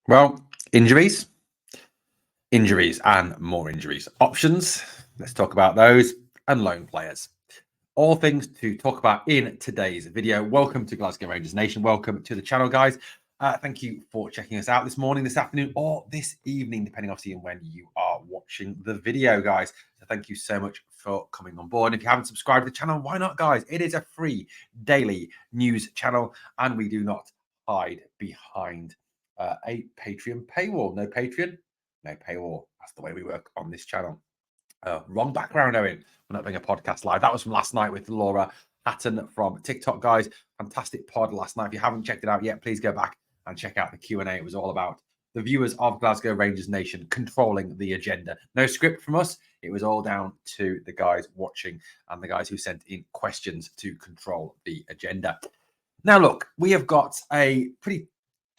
Well, injuries, and more injuries. Options, let's talk about those, and loan players. All things to talk about in today's video. Welcome to Glasgow Rangers Nation. Welcome to the channel, guys. Thank you for checking us out this morning, this afternoon, or this evening, depending obviously on when you are watching the video, guys. So thank you so much for coming on board. And if you haven't subscribed to the channel, why not, guys? It is a free daily news channel, and we do not hide behind a Patreon paywall. No Patreon, no paywall. That's the way we work on this channel. Wrong background, Owen. We're not doing a podcast live. That was from last night with Laura Hatton from TikTok, guys. Fantastic pod last night. If you haven't checked it out yet, please go back and check out the Q&A. It was all about the viewers of Glasgow Rangers Nation controlling the agenda. No script from us. It was all down to the guys watching and the guys who sent in questions to control the agenda. Now, look, we have got a pretty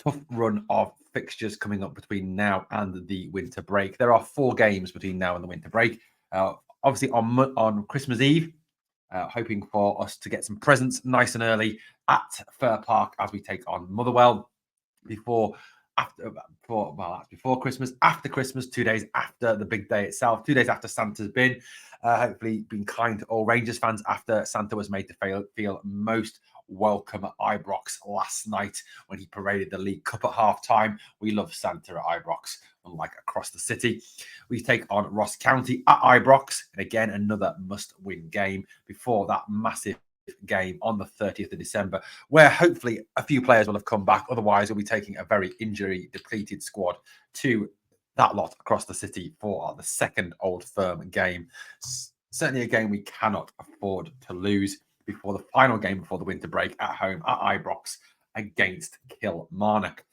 tough run of fixtures coming up between now and the winter break. There are 4 games between now and the winter break. Obviously on Christmas Eve, hoping for us to get some presents nice and early at Fir Park as we take on Motherwell before Christmas, after Christmas, 2 days after the big day itself, 2 days after Santa's been. Hopefully been kind to all Rangers fans after Santa was made to feel most welcome at Ibrox last night when he paraded the League Cup at half-time. We love Santa at Ibrox, unlike across the city. We take on Ross County at Ibrox, and again, another must-win game before that massive game on the 30th of December, where hopefully a few players will have come back. Otherwise, we'll be taking a very injury-depleted squad to that lot across the city for the second Old Firm game. Certainly a game we cannot afford to lose before the final game before the winter break at home at Ibrox against Kilmarnock.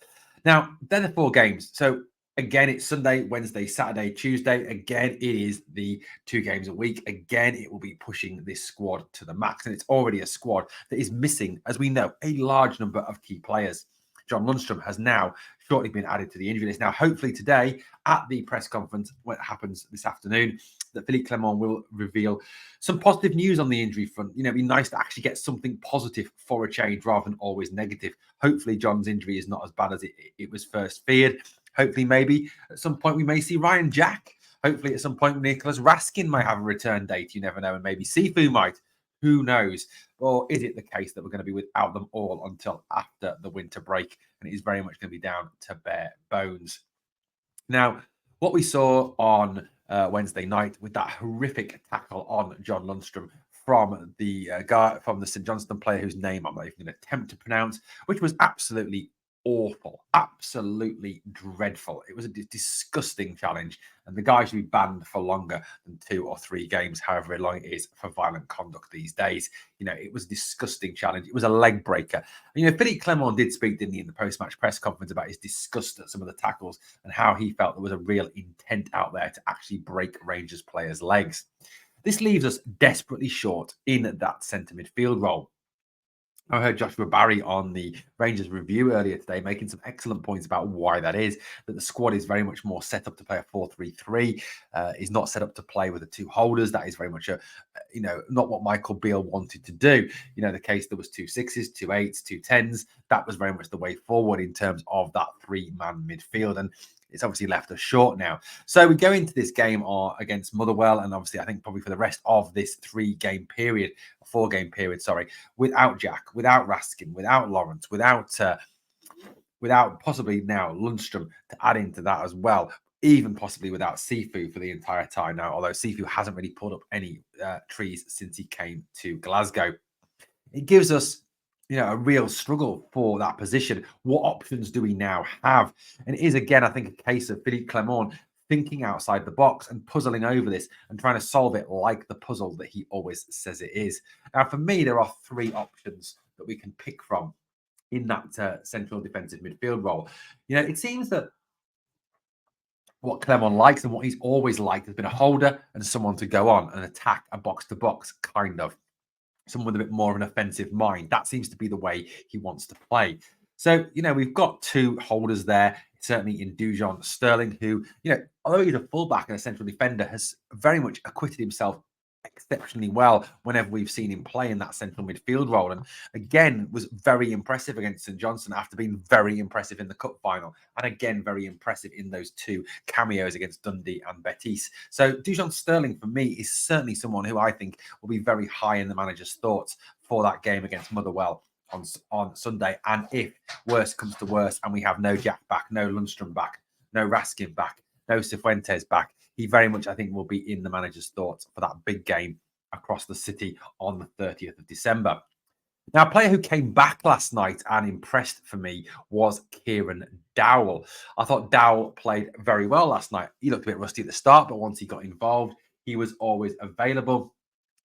Now, they're the 4 games. So again, it's Sunday, Wednesday, Saturday, Tuesday. Again, it is the 2 games a week. Again, it will be pushing this squad to the max. And it's already a squad that is missing, as we know, a large number of key players. John Lundstrom has now shortly been added to the injury list. Now, hopefully today at the press conference, what happens this afternoon, that Philippe Clement will reveal some positive news on the injury front. You know, it'd be nice to actually get something positive for a change rather than always negative. Hopefully John's injury is not as bad as it was first feared. Hopefully, maybe at some point we may see Ryan Jack. Hopefully at some point Nicholas Raskin might have a return date. You never know. And maybe Sifu might. Who knows? Or is it the case that we're going to be without them all until after the winter break? And it is very much going to be down to bare bones. Now, what we saw on Wednesday night with that horrific tackle on John Lundstrom from the guy from the St Johnstone player whose name I'm not even going to attempt to pronounce, which was absolutely awful, absolutely dreadful. It was a disgusting challenge, and the guy should be banned for longer than 2 or 3 games, however long it is for violent conduct these days. You know, it was a disgusting challenge. It was a leg breaker. And, you know, Philippe Clement did speak, didn't he, in the post-match press conference about his disgust at some of the tackles and how he felt there was a real intent out there to actually break Rangers players' legs. This leaves us desperately short in that centre midfield role. I heard Joshua Barry on the Rangers review earlier today making some excellent points about why that is, that the squad is very much more set up to play a 4-3-3, is not set up to play with the 2 holders. That is very much not what Michael Beale wanted to do. You know, the case there was 2 6s, 2 8s, 2 10s. That was very much the way forward in terms of that 3-man midfield. And it's obviously left us short now. So we go into this game against Motherwell, and obviously I think probably for the rest of this 4-game period, without Jack, without Raskin, without Lawrence, without possibly now Lundstrom to add into that as well, even possibly without Sifu for the entire time now, although Sifu hasn't really pulled up any trees since he came to Glasgow. It gives us, you know, a real struggle for that position. What options do we now have? And it is, again, I think, a case of Philippe Clement thinking outside the box and puzzling over this and trying to solve it like the puzzle that he always says it is. Now, for me, there are 3 options that we can pick from in that central defensive midfield role. You know, it seems that what Clement likes and what he's always liked has been a holder and someone to go on and attack a box-to-box kind of. Someone with a bit more of an offensive mind. That seems to be the way he wants to play. So, you know, we've got 2 holders there, certainly in Dujon Sterling, who, you know, although he's a fullback and a central defender, has very much acquitted himself exceptionally well whenever we've seen him play in that central midfield role. And again, was very impressive against St Johnstone after being very impressive in the cup final. And again, very impressive in those two cameos against Dundee and Betis. So Dujon Sterling, for me, is certainly someone who I think will be very high in the manager's thoughts for that game against Motherwell on Sunday. And if worse comes to worse and we have no Jack back, no Lundstrom back, no Raskin back, no Cifuentes back, he very much, I think, will be in the manager's thoughts for that big game across the city on the 30th of December. Now, a player who came back last night and impressed for me was Kieran Dowell. I thought Dowell played very well last night. He looked a bit rusty at the start, but once he got involved, he was always available.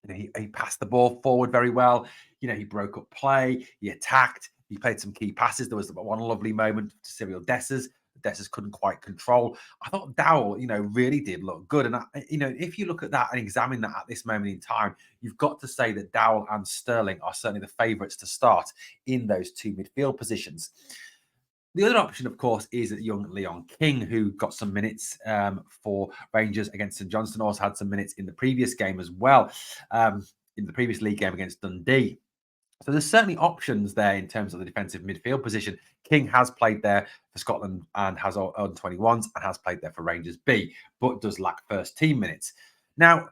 He passed the ball forward very well. He broke up play. He attacked. He played some key passes. There was one lovely moment to Cyril Dessers. Dessers couldn't quite control. I thought Dowell, really did look good. And, if you look at that and examine that at this moment in time, you've got to say that Dowell and Sterling are certainly the favourites to start in those two midfield positions. The other option, of course, is young Leon King, who got some minutes for Rangers against St Johnstone. Also had some minutes in the previous game as well, in the previous league game against Dundee. So there's certainly options there in terms of the defensive midfield position. King has played there for Scotland and has on 21s and has played there for Rangers B, but does lack first team minutes. Now,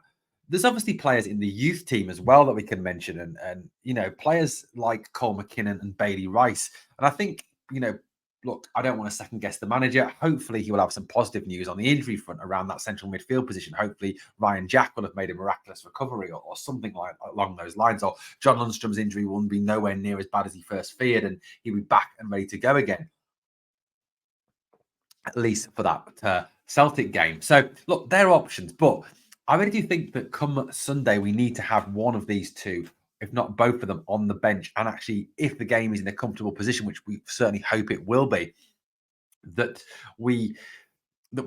there's obviously players in the youth team as well that we can mention, and players like Cole McKinnon and Bailey Rice. And I think, look, I don't want to second guess the manager. Hopefully, he will have some positive news on the injury front around that central midfield position. Hopefully, Ryan Jack will have made a miraculous recovery or something along those lines. Or John Lundstrom's injury won't be nowhere near as bad as he first feared, and he'll be back and ready to go again, at least for that Celtic game. So, look, there are options, but I really do think that come Sunday, we need to have one of these two, if not both of them, on the bench. And actually, if the game is in a comfortable position, which we certainly hope it will be, that we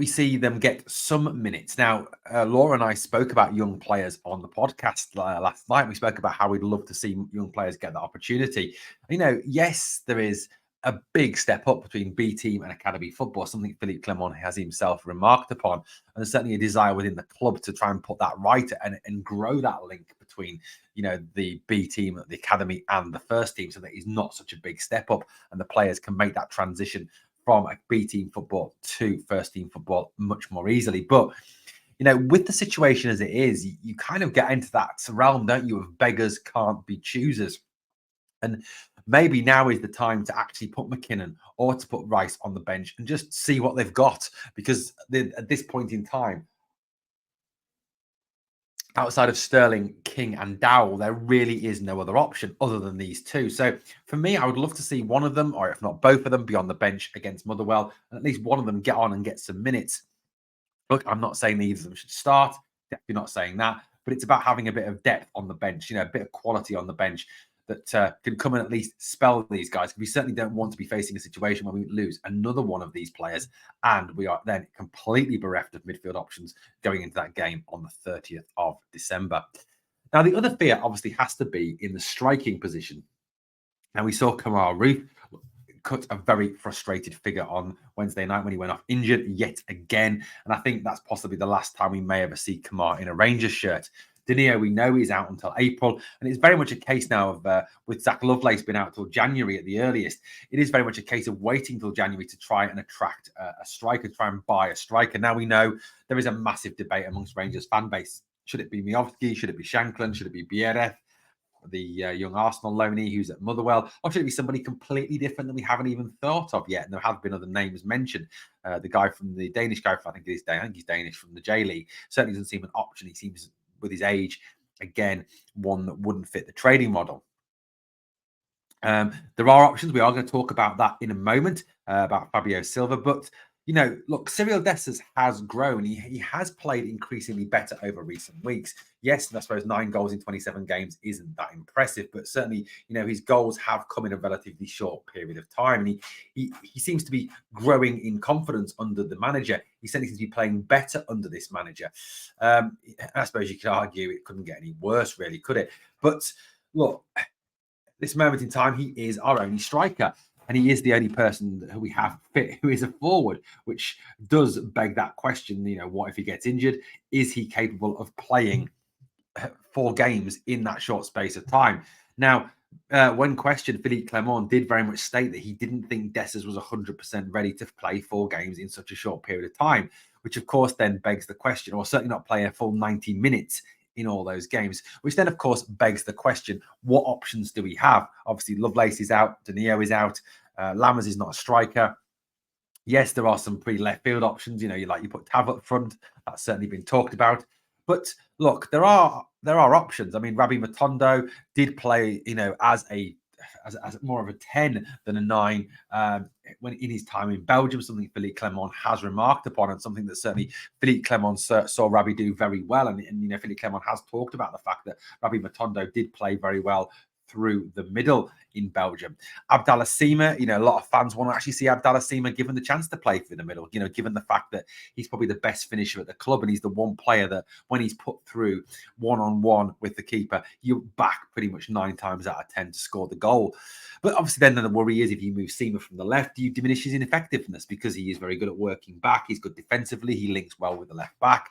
see them get some minutes. Now, Laura and I spoke about young players on the podcast last night. We spoke about how we'd love to see young players get that opportunity. Yes, there is a big step up between B team and academy football, something Philippe Clement has himself remarked upon. And there's certainly a desire within the club to try and put that right and grow that link between, the B team, the academy, and the first team, so that it's not such a big step up and the players can make that transition from a B team football to first team football much more easily. But, with the situation as it is, you kind of get into that realm, don't you, of beggars can't be choosers. And maybe now is the time to actually put McKinnon or to put Rice on the bench and just see what they've got. Because at this point in time, outside of Sterling, King, and Dowell, there really is no other option other than these two. So for me, I would love to see one of them, or if not both of them, be on the bench against Motherwell, and at least one of them get on and get some minutes. Look, I'm not saying either of them should start. Definitely not saying that. But it's about having a bit of depth on the bench, a bit of quality on the bench that can come and at least spell these guys. We certainly don't want to be facing a situation where we lose another one of these players and we are then completely bereft of midfield options going into that game on the 30th of December. Now, the other fear obviously has to be in the striking position. Now, we saw Kamara Roof cut a very frustrated figure on Wednesday night when he went off injured yet again. And I think that's possibly the last time we may ever see Kamara in a Rangers shirt. Danilo, we know he's out until April, and it's very much a case now of with Zach Lovelace being out till January at the earliest. It is very much a case of waiting till January to try and attract a striker, try and buy a striker. Now we know there is a massive debate amongst Rangers fan base. Should it be Miovski? Should it be Shankland? Should it be Biereth? The young Arsenal loanee who's at Motherwell, or should it be somebody completely different that we haven't even thought of yet? And there have been other names mentioned. The guy from the Danish guy, I think he's Danish from the J League, certainly doesn't seem an option. He seems, with his age, again, one that wouldn't fit the trading model. There are options. We are going to talk about that in a moment, about Fabio Silva. But, look, Cyril Dessers has grown. He has played increasingly better over recent weeks. Yes, I suppose 9 goals in 27 games isn't that impressive, but certainly, his goals have come in a relatively short period of time. And he seems to be growing in confidence under the manager. He certainly seems to be playing better under this manager. I suppose you could argue it couldn't get any worse, really, could it? But look, this moment in time, he is our only striker. And he is the only person who we have fit who is a forward, which does beg that question, what if he gets injured? Is he capable of playing 4 games in that short space of time. Now, when questioned, Philippe Clement did very much state that he didn't think Dessers was 100% ready to play 4 games in such a short period of time, which of course then begs the question, or certainly not play a full 90 minutes in all those games, which then of course begs the question, what options do we have? Obviously, Lovelace is out, Danilo is out, Lammers is not a striker. Yes, there are some pretty left field options. You put Tav up front. That's certainly been talked about. But look, there are options. I mean, Rabbi Matondo did play, as more of a 10 than a 9 when in his time in Belgium, something Philippe Clement has remarked upon, and something that certainly Philippe Clement saw Rabbi do very well. And Philippe Clement has talked about the fact that Rabbi Matondo did play very well through the middle in Belgium. Abdallah Sima, a lot of fans want to actually see Abdallah Sima given the chance to play through the middle, given the fact that he's probably the best finisher at the club, and he's the one player that when he's put through one-on-one with the keeper, you're back pretty much 9 times out of 10 to score the goal. But obviously then the worry is if you move Sima from the left, you diminish his ineffectiveness because he is very good at working back. He's good defensively. He links well with the left back.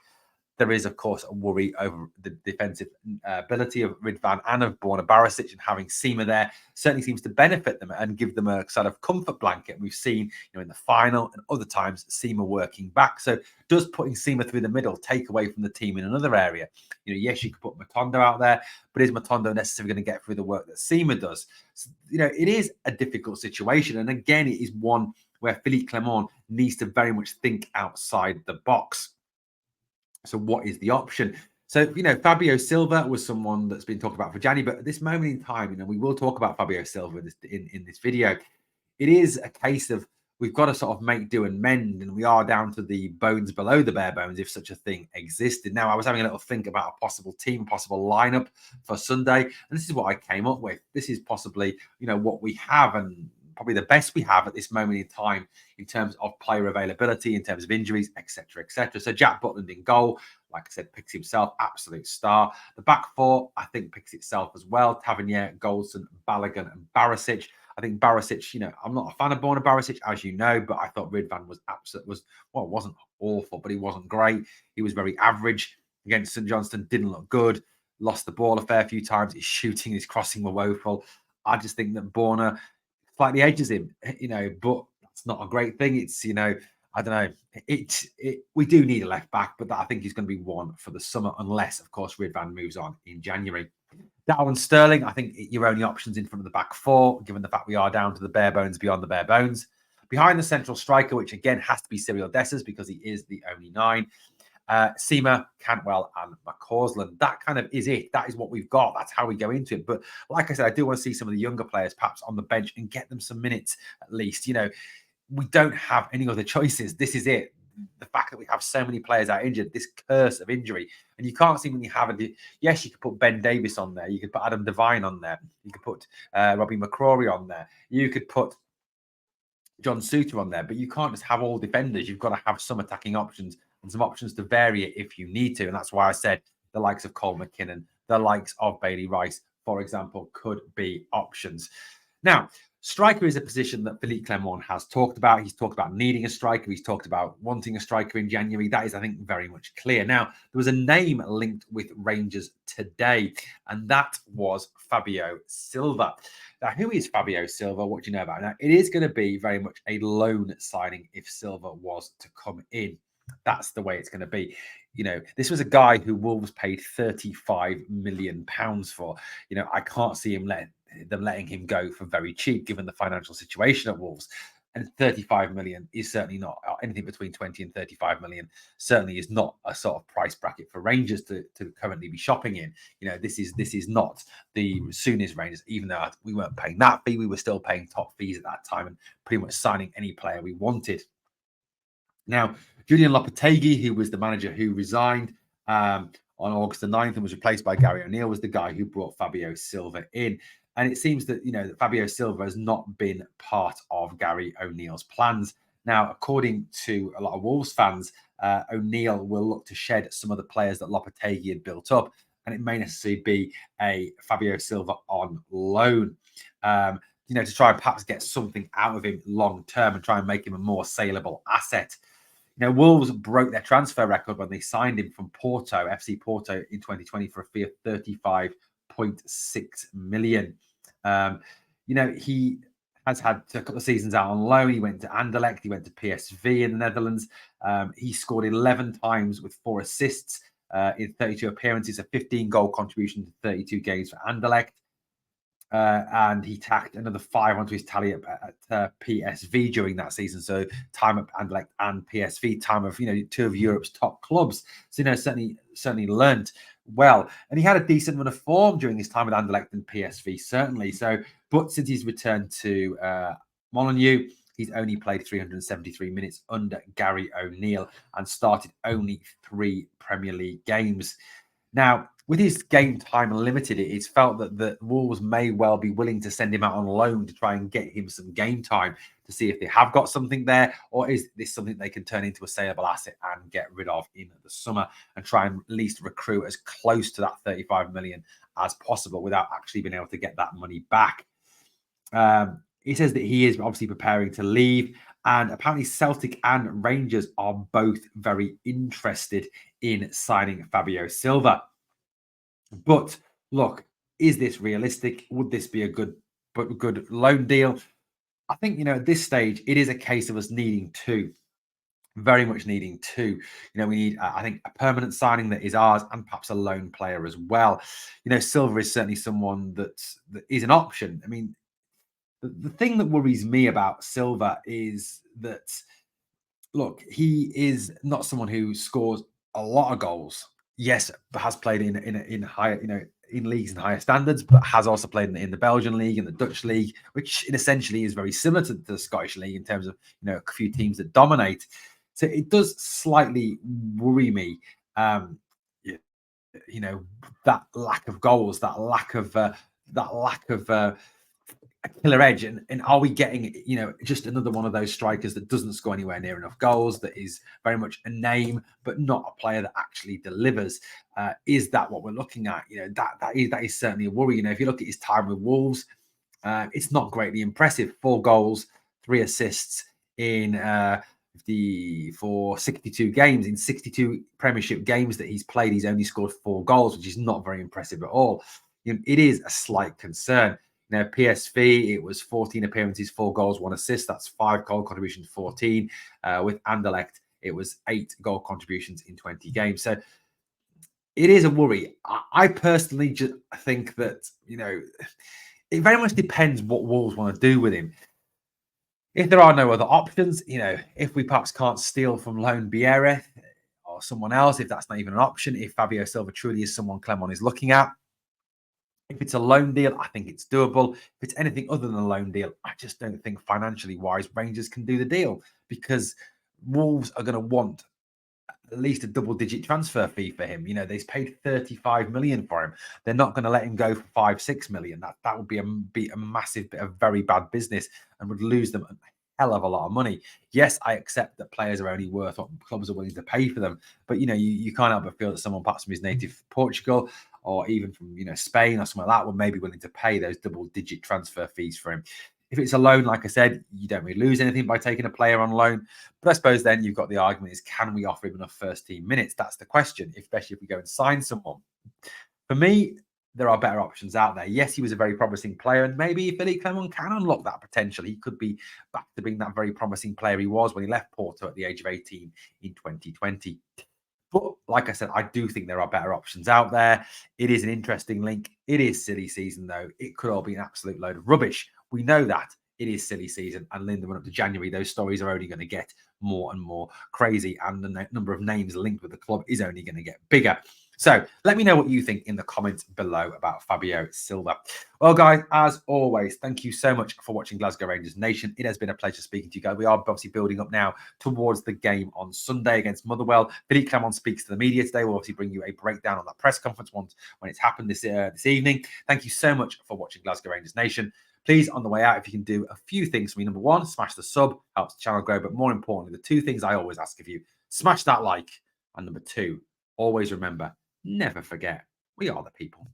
There is, of course, a worry over the defensive ability of Ridvan and of Borna Barisic, and having Sima there certainly seems to benefit them and give them a sort of comfort blanket. We've seen, in the final and other times, Sima working back. So does putting Sima through the middle take away from the team in another area? Yes, you could put Matondo out there, but is Matondo necessarily going to get through the work that Sima does? So, it is a difficult situation. And again, it is one where Philippe Clement needs to very much think outside the box. So what is the option? So, Fabio Silva was someone that's been talked about for January, but at this moment in time, we will talk about Fabio Silva in this video. It is a case of we've got to sort of make do and mend, and we are down to the bones below the bare bones if such a thing existed. Now, I was having a little think about a possible team, possible lineup for Sunday, and this is what I came up with. This is possibly, what we have, and probably the best we have at this moment in time in terms of player availability, in terms of injuries, etc., etc. So Jack Butland in goal, like I said, picks himself, absolute star. The back 4, I think, picks itself as well. Tavernier, Goldson, Balogun, and Barisic. I think Barisic, I'm not a fan of Borna Barisic, as you know, but I thought Ridvan wasn't awful, but he wasn't great. He was very average against St Johnstone, didn't look good, lost the ball a fair few times. His shooting, his crossing were woeful. I just think that Borna slightly edges him, but that's not a great thing. It's, I don't know. We do need a left back, but I think he's going to be one for the summer, unless, of course, Ridvan moves on in January. Darwin Sterling, I think your only options in front of the back 4, given the fact we are down to the bare bones beyond the bare bones. Behind the central striker, which again has to be Cyril Dessers because he is the only 9. Sima, Cantwell, and McCausland. That kind of is it. That is what we've got. That's how we go into it. But like I said, I do want to see some of the younger players perhaps on the bench and get them some minutes at least. We don't have any other choices. This is it. The fact that we have so many players out injured, this curse of injury, and you can't seemingly have it. Yes, you could put Ben Davies on there. You could put Adam Devine on there. You could put Robbie McCrory on there. You could put John Suter on there, but you can't just have all defenders. You've got to have some attacking options and some options to vary it if you need to. And that's why I said the likes of Cole McKinnon, the likes of Bailey Rice, for example, could be options. Now, striker is a position that Philippe Clement has talked about. He's talked about needing a striker. He's talked about wanting a striker in January. That is, I think, very much clear. Now, there was a name linked with Rangers today, and that was Fabio Silva. Now, who is Fabio Silva? What do you know about? Now, it is going to be very much a loan signing if Silva was to come in. That's the way it's going to be. This was a guy who Wolves paid £35 million for. I can't see them letting him go for very cheap, given the financial situation at Wolves. And 35 million is certainly not anything between 20 and 35 million. Certainly is not a sort of price bracket for Rangers to currently be shopping in. This is not the Souness Rangers. Even though we weren't paying that fee, we were still paying top fees at that time and pretty much signing any player we wanted. Now, Julian Lopetegui, who was the manager who resigned on August the 9th and was replaced by Gary O'Neill, was the guy who brought Fabio Silva in. And it seems that, that Fabio Silva has not been part of Gary O'Neill's plans. Now, according to a lot of Wolves fans, O'Neill will look to shed some of the players that Lopetegui had built up, and it may necessarily be a Fabio Silva on loan. To try and perhaps get something out of him long term and try and make him a more saleable asset. Wolves broke their transfer record when they signed him from Porto, FC Porto, in 2020 for a fee of 35.6 million. He has had a couple of seasons out on loan. He went to Anderlecht, he went to PSV in the Netherlands. He scored 11 times with 4 assists in 32 appearances, a 15-goal contribution to 32 games for Anderlecht. And he tacked another 5 onto his tally at PSV during that season. So time at Anderlecht and PSV, time of 2 of Europe's top clubs. So certainly learnt well, and he had a decent run of form during his time with Anderlecht and PSV, certainly. But since he's returned to Molineux, he's only played 373 minutes under Gary O'Neill and started only 3 Premier League games. Now, with his game time limited, it's felt that the Wolves may well be willing to send him out on loan to try and get him some game time to see if they have got something there, or is this something they can turn into a saleable asset and get rid of in the summer and try and at least recruit as close to that 35 million as possible without actually being able to get that money back. He says that he is obviously preparing to leave, and apparently Celtic and Rangers are both very interested in signing Fabio Silva. But look, is this realistic? Would this be a good loan deal? I think, at this stage, it is a case of us needing two, very much needing two. We need, I think, a permanent signing that is ours and perhaps a loan player as well. Silva is certainly someone that is an option. I mean, the thing that worries me about Silva is that, look, he is not someone who scores a lot of goals. Yes, has played in higher, in leagues and higher standards, but has also played in the Belgian league and the Dutch league, which essentially is very similar to the Scottish league in terms of a few teams that dominate. So it does slightly worry me, that lack of goals, that lack of a killer edge, and are we getting just another one of those strikers that doesn't score anywhere near enough goals, that is very much a name but not a player that actually delivers? Is that what we're looking at? That is certainly a worry. If you look at his time with Wolves, it's not greatly impressive. 4 goals, 3 assists in for 62 games. In 62 Premiership games that he's played, he's only scored 4 goals, which is not very impressive at all. It is a slight concern. PSV, it was 14 appearances, 4 goals, 1 assist. That's 5 goal contributions, 14. With Anderlecht, it was 8 goal contributions in 20 games. So it is a worry. I personally just think that, it very much depends what Wolves want to do with him. If there are no other options, if we perhaps can't steal from loan Biereth or someone else, if that's not even an option, if Fabio Silva truly is someone Clermont is looking at, if it's a loan deal, I think it's doable. If it's anything other than a loan deal, I just don't think financially wise Rangers can do the deal, because Wolves are going to want at least a double-digit transfer fee for him. They've paid 35 million for him. They're not going to let him go for 5-6 million. That would be a massive bit of very bad business and would lose them a hell of a lot of money. Yes, I accept that players are only worth what clubs are willing to pay for them, but you can't help but feel that someone perhaps from his native Portugal or even from Spain or something like that would maybe willing to pay those double-digit transfer fees for him. If it's a loan, like I said, you don't really lose anything by taking a player on loan. But I suppose then you've got the argument is, can we offer him enough first-team minutes? That's the question, especially if we go and sign someone. For me, there are better options out there. Yes, he was a very promising player, and maybe Philippe Clermont can unlock that potential. He could be back to being that very promising player he was when he left Porto at the age of 18 in 2020. But like I said, I do think there are better options out there. It is an interesting link. It is silly season, though. It could all be an absolute load of rubbish. We know that. It is silly season, and in the run up to January, those stories are only going to get more and more crazy, and the number of names linked with the club is only going to get bigger. So let me know what you think in the comments below about Fabio Silva. Well, guys, as always, thank you so much for watching Glasgow Rangers Nation. It has been a pleasure speaking to you guys. We are obviously building up now towards the game on Sunday against Motherwell. Philippe Clermont speaks to the media today. We'll obviously bring you a breakdown on that press conference when it's happened this evening. Thank you so much for watching Glasgow Rangers Nation. Please, on the way out, if you can do a few things for me. Number 1, smash the sub, helps the channel grow. But more importantly, the 2 things I always ask of you, smash that like. And number 2, always remember, never forget, we are the people.